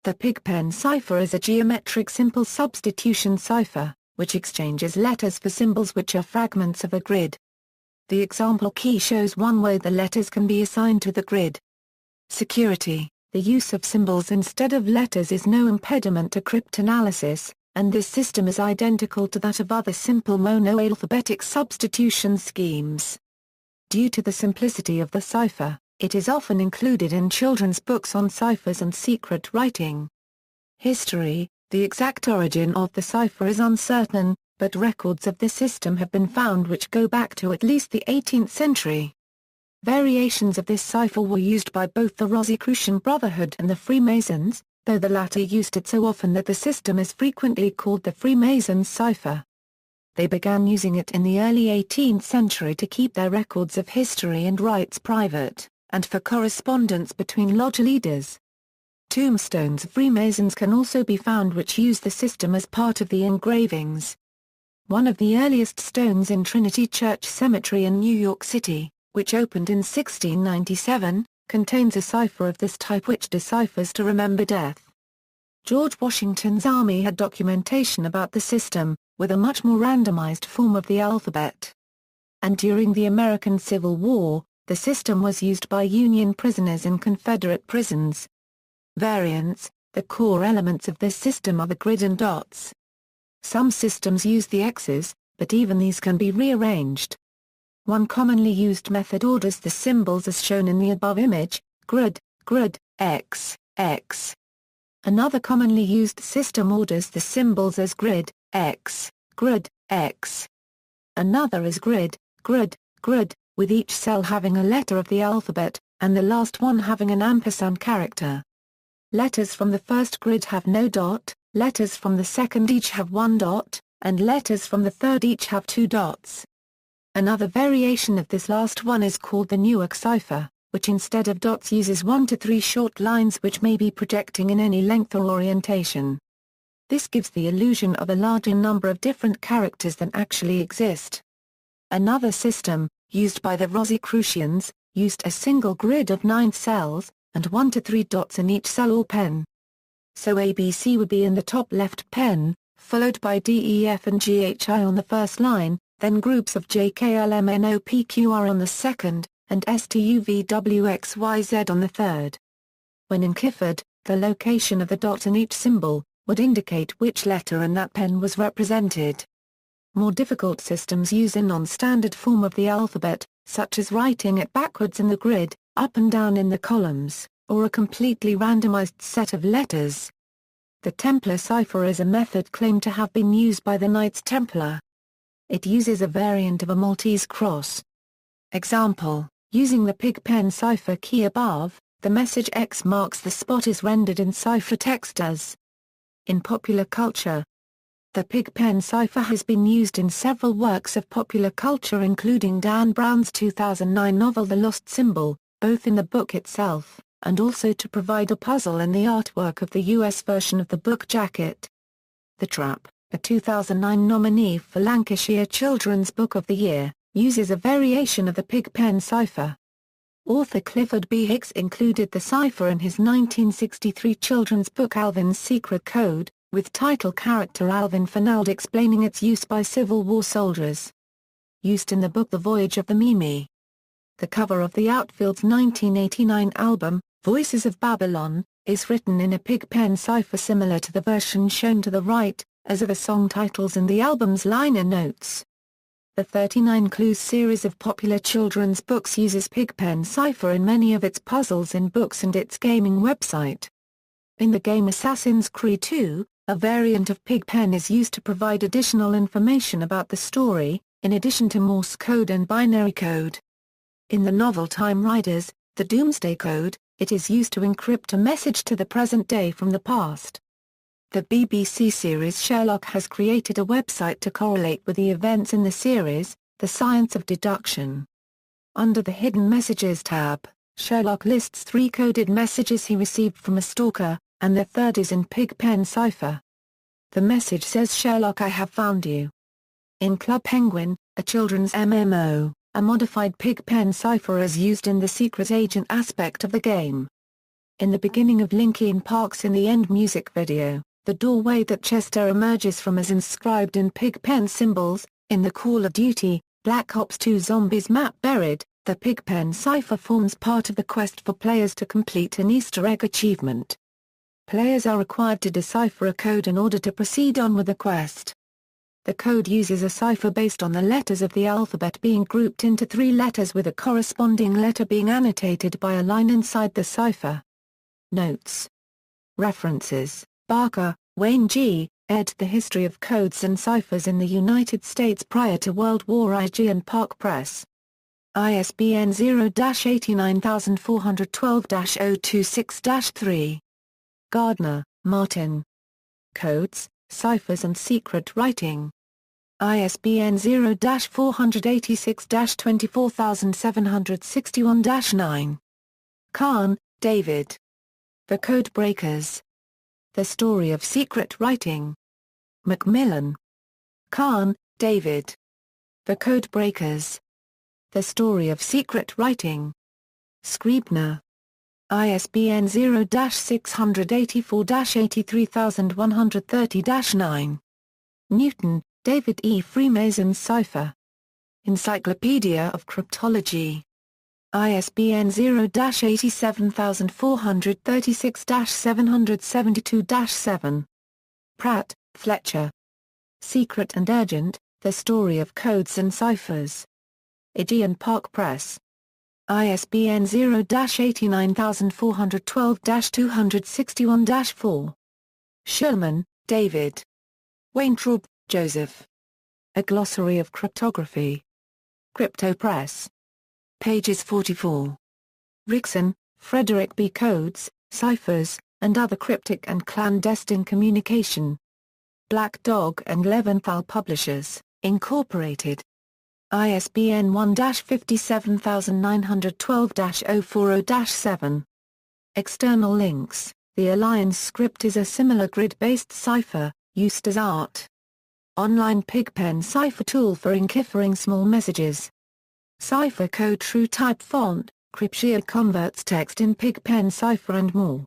The Pigpen cipher is a geometric simple substitution cipher, which exchanges letters for symbols which are fragments of a grid. The example key shows one way the letters can be assigned to the grid. Security: the use of symbols instead of letters is no impediment to cryptanalysis, and this system is identical to that of other simple monoalphabetic substitution schemes. Due to the simplicity of the cipher, it is often included in children's books on ciphers and secret writing. History: the exact origin of the cipher is uncertain, but records of the system have been found which go back to at least the 18th century. Variations of this cipher were used by both the Rosicrucian Brotherhood and the Freemasons, though the latter used it so often that the system is frequently called the Freemasons cipher. They began using it in the early 18th century to keep their records of history and rites private, and for correspondence between lodge leaders. Tombstones of Freemasons can also be found which use the system as part of the engravings. One of the earliest stones in Trinity Church Cemetery in New York City, which opened in 1697, contains a cipher of this type which deciphers to remember death. George Washington's army had documentation about the system, with a much more randomized form of the alphabet. And during the American Civil War, the system was used by Union prisoners in Confederate prisons. Variants: the core elements of this system are the grid and dots. Some systems use the X's, but even these can be rearranged. One commonly used method orders the symbols as shown in the above image: grid, grid, X, X. Another commonly used system orders the symbols as grid, X, grid, X. Another is grid, grid, grid, with each cell having a letter of the alphabet, and the last one having an ampersand character. Letters from the first grid have no dot, letters from the second each have one dot, and letters from the third each have two dots. Another variation of this last one is called the Newark cipher, which instead of dots uses 1 to 3 short lines which may be projecting in any length or orientation. This gives the illusion of a larger number of different characters than actually exist. Another system, used by the Rosicrucians, used a single grid of 9 cells, and 1 to 3 dots in each cell or pen. So ABC would be in the top left pen, followed by DEF and GHI on the first line, then groups of JKLMNOPQR on the second, and STUVWXYZ on the third. When enciphered, the location of the dot in each symbol would indicate which letter in that pen was represented. More difficult systems use a non-standard form of the alphabet, such as writing it backwards in the grid, up and down in the columns, or a completely randomized set of letters. The Templar cipher is a method claimed to have been used by the Knights Templar. It uses a variant of a Maltese cross. Example: using the Pigpen cipher key above, the message X marks the spot is rendered in ciphertext as. In popular culture, the Pigpen cipher has been used in several works of popular culture including Dan Brown's 2009 novel The Lost Symbol, both in the book itself, and also to provide a puzzle in the artwork of the US version of the book jacket. The Trap, a 2009 nominee for Lancashire Children's Book of the Year, uses a variation of the Pigpen cipher. Author Clifford B. Hicks included the cipher in his 1963 children's book Alvin's Secret Code, with title character Alvin Fernald explaining its use by Civil War soldiers. Used in the book The Voyage of the Mimi. The cover of the Outfield's 1989 album, Voices of Babylon, is written in a Pigpen cipher similar to the version shown to the right, as are the song titles and the album's liner notes. The 39 Clues series of popular children's books uses Pigpen cipher in many of its puzzles in books and its gaming website. In the game Assassin's Creed 2, a variant of Pigpen is used to provide additional information about the story, in addition to Morse code and binary code. In the novel Time Riders, the Doomsday Code, it is used to encrypt a message to the present day from the past. The BBC series Sherlock has created a website to correlate with the events in the series, The Science of Deduction. Under the Hidden Messages tab, Sherlock lists 3 coded messages he received from a stalker, and the third is in Pigpen cipher. The message says, "Sherlock, I have found you." In Club Penguin, a children's MMO, a modified Pigpen cipher is used in the secret agent aspect of the game. In the beginning of Linkin Park's In the End music video, the doorway that Chester emerges from is inscribed in Pigpen symbols. In the Call of Duty, Black Ops 2 Zombies map Buried, the Pigpen cipher forms part of the quest for players to complete an Easter egg achievement. Players are required to decipher a code in order to proceed on with the quest. The code uses a cipher based on the letters of the alphabet being grouped into 3 letters with a corresponding letter being annotated by a line inside the cipher. Notes. References: Barker, Wayne G., ed. The History of Codes and Ciphers in the United States Prior to World War I. and Park Press. ISBN 0-89412-026-3. Gardner, Martin. Codes, Ciphers and Secret Writing. ISBN 0-486-24761-9. Kahn, David. The Code Breakers. The Story of Secret Writing. Macmillan. Kahn, David. The Code Breakers. The Story of Secret Writing. Scribner. ISBN 0-684-83130-9. Newton, David E. Freemason's Cipher. Encyclopedia of Cryptology. ISBN 0-87436-772-7. Pratt, Fletcher. Secret and Urgent, The Story of Codes and Ciphers. Aegean Park Press. ISBN 0-89412-261-4. Schulman, David. Weintraub, Joseph. A Glossary of Cryptography. Crypto Press. Pages 44. Rickson, Frederick B. Codes, Ciphers, and Other Cryptic and Clandestine Communication. Black Dog and Leventhal Publishers, Incorporated. ISBN 1-57912-040-7. External links: The Alliance script is a similar grid-based cipher, used as art. Online Pigpen cipher tool for enciphering small messages. Cipher code TrueType font, Cryptia converts text in Pigpen cipher and more.